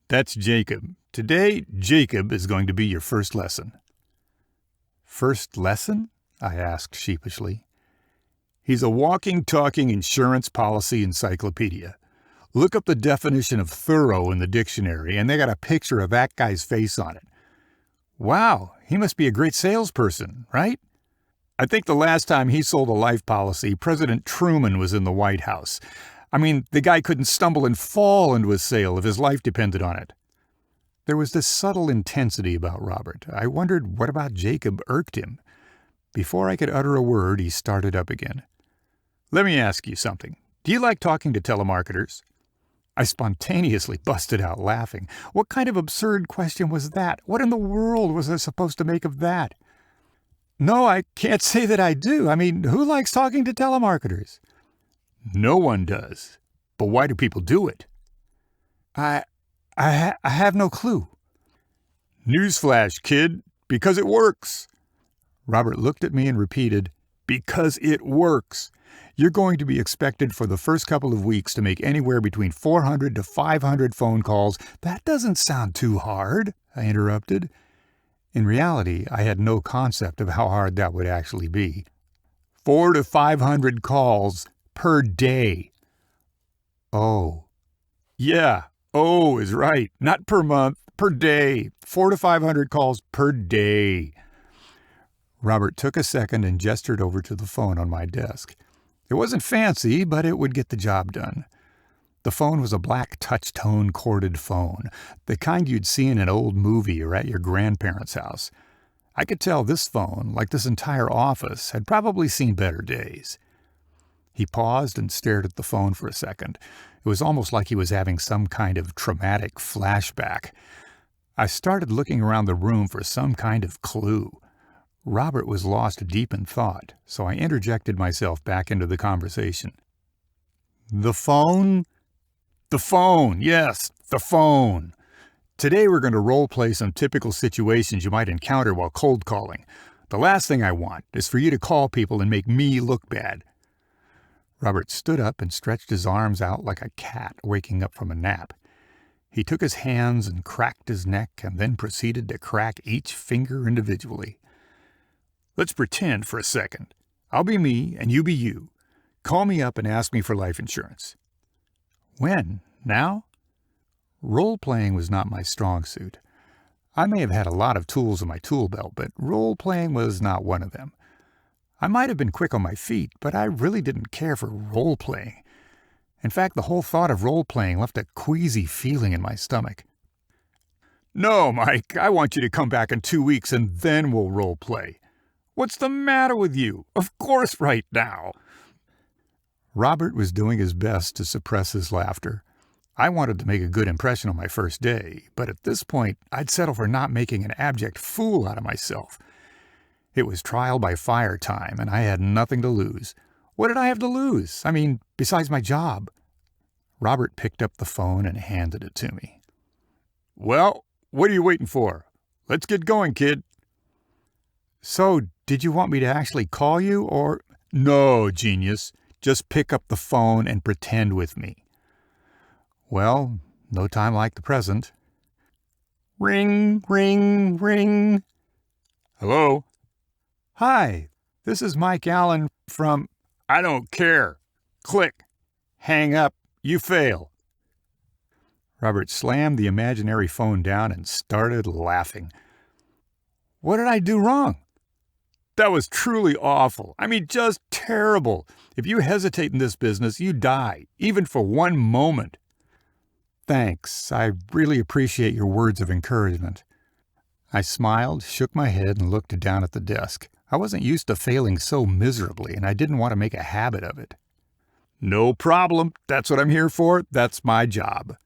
That's Jacob. Today, Jacob is going to be your first lesson. First lesson? I asked sheepishly. He's a walking, talking insurance policy encyclopedia. Look up the definition of thorough in the dictionary, and they got a picture of that guy's face on it. Wow, he must be a great salesperson, right? I think the last time he sold a life policy, President Truman was in the White House. I mean, the guy couldn't stumble and fall into a sale if his life depended on it. There was this subtle intensity about Robert. I wondered what about Jacob irked him. Before I could utter a word, he started up again. Let me ask you something. Do you like talking to telemarketers? I spontaneously busted out laughing. What kind of absurd question was that? What in the world was I supposed to make of that? No, I can't say that I do. I mean, who likes talking to telemarketers? No one does. But why do people do it? I have no clue. Newsflash, kid. Because it works. Robert looked at me and repeated, because it works. You're going to be expected for the first couple of weeks to make anywhere between 400 to 500 phone calls. That doesn't sound too hard, I interrupted. In reality, I had no concept of how hard that would actually be. 400 to 500 calls per day. Oh. Yeah, oh is right. Not per month, per day. 400 to 500 calls per day. Robert took a second and gestured over to the phone on my desk. It wasn't fancy, but it would get the job done. The phone was a black touch-tone corded phone, the kind you'd see in an old movie or at your grandparents' house. I could tell this phone, like this entire office, had probably seen better days. He paused and stared at the phone for a second. It was almost like he was having some kind of traumatic flashback. I started looking around the room for some kind of clue. Robert was lost deep in thought, so I interjected myself back into the conversation. The phone? The phone, yes, the phone. Today we're going to role-play some typical situations you might encounter while cold calling. The last thing I want is for you to call people and make me look bad. Robert stood up and stretched his arms out like a cat waking up from a nap. He took his hands and cracked his neck and then proceeded to crack each finger individually. Let's pretend for a second. I'll be me and you be you. Call me up and ask me for life insurance. When? Now? Role-playing was not my strong suit. I may have had a lot of tools in my tool belt, but role-playing was not one of them. I might have been quick on my feet, but I really didn't care for role-playing. In fact, the whole thought of role-playing left a queasy feeling in my stomach. No, Mike, I want you to come back in 2 weeks and then we'll role-play. What's the matter with you? Of course, right now. Robert was doing his best to suppress his laughter. I wanted to make a good impression on my first day, but at this point, I'd settle for not making an abject fool out of myself. It was trial by fire time, and I had nothing to lose. What did I have to lose? I mean, besides my job. Robert picked up the phone and handed it to me. Well, what are you waiting for? Let's get going, kid. So, did you want me to actually call you, or? No, genius. Just pick up the phone and pretend with me. Well, no time like the present. Ring, ring, ring. Hello? Hi, this is Mike Allen from... I don't care. Click. Hang up. You fail. Robert slammed the imaginary phone down and started laughing. What did I do wrong? That was truly awful. I mean, just terrible. If you hesitate in this business, you die, even for 1 moment. Thanks. I really appreciate your words of encouragement. I smiled, shook my head, and looked down at the desk. I wasn't used to failing so miserably, and I didn't want to make a habit of it. No problem. That's what I'm here for. That's my job.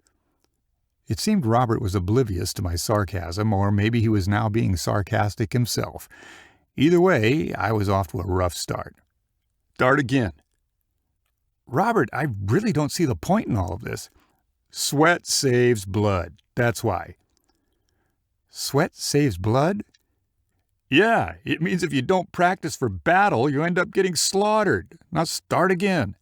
It seemed Robert was oblivious to my sarcasm, or maybe he was now being sarcastic himself. Either way, I was off to a rough start. Start again. Robert, I really don't see the point in all of this. Sweat saves blood. That's why. Sweat saves blood? Yeah, it means if you don't practice for battle, you end up getting slaughtered. Now start again.